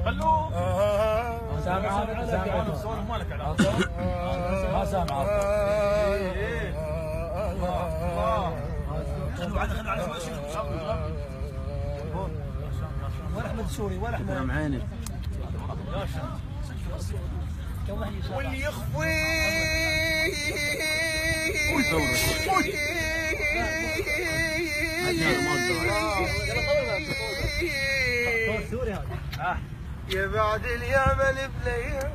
خلوه سامع مالك علاقه ما سامع وين احمد السوري وين احمد؟ نعم عيني واللي يخفي يبعد اليمن بليال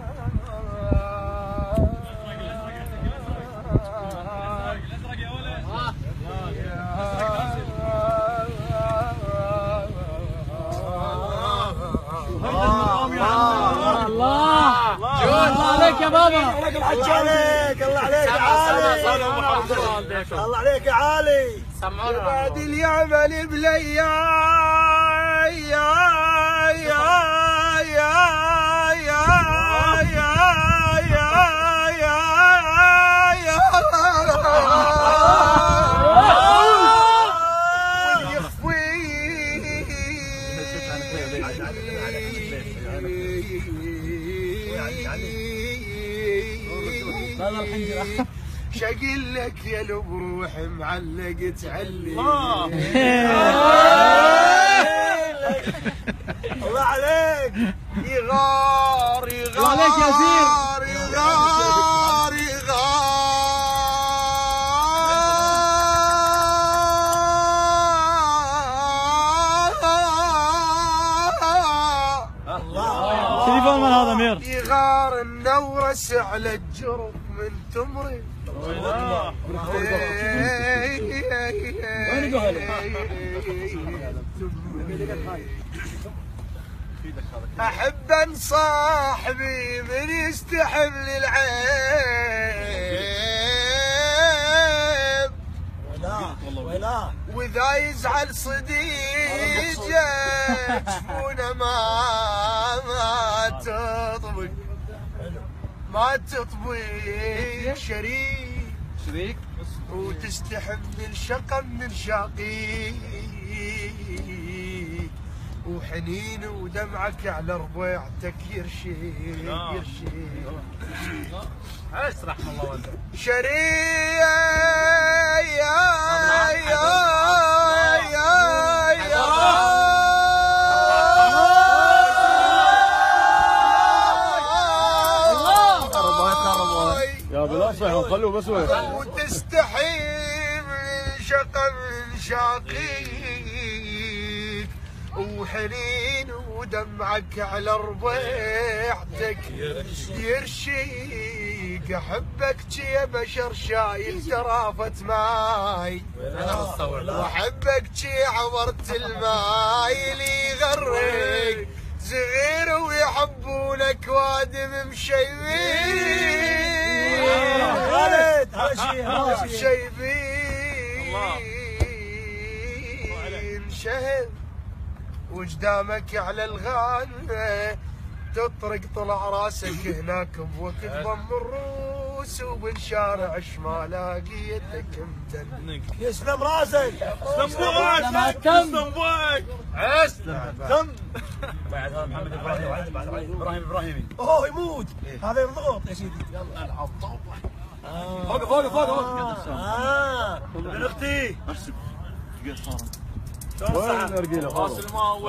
الله عليك يا بابا. الله عليك الله عليك يا علي. الله عليك يا علي. يبعد اليمن بليال يا يا يا يا يا يا يا يا شقل لك يا لو بروح معلق تعلي. الله عليك. يغار يغار عليك يا زين. يغار يغار تليفون من هذا مير؟ يغار النورس على الجرف من تمري. احب ان صاحبي من يستحب للعيب واذا يزعل صديقه جفونه ما تطبق ما تطبق شريك وتستحب الشقا من شقيق وحنين ودمعك على ربيعتك يرشيك عاش رحم الله والدك شريك يا يا يا يا بلا صحيح خلوه بس وين وتستحي من شقا من شقيق وحنين ودمعك على ربيعتك يرشيك احبك يا بشر شايل جرافة ماي واحبك عبرت الماي اللي يغرق صغير ويحبونك وادم مشيبين شيبين شهر وجدامك على الغانة تطرق طلع راسك هناك بوقت ضم الروس وبالشارع شمال لقيتك متنك. يسلم راسك اسلم بوك تم بعد هذا محمد ابراهيم ابراهيمي اوه يموت هذا يضغط يا سيدي. يلا فوق من اختي وين الرجيله؟ راس الماء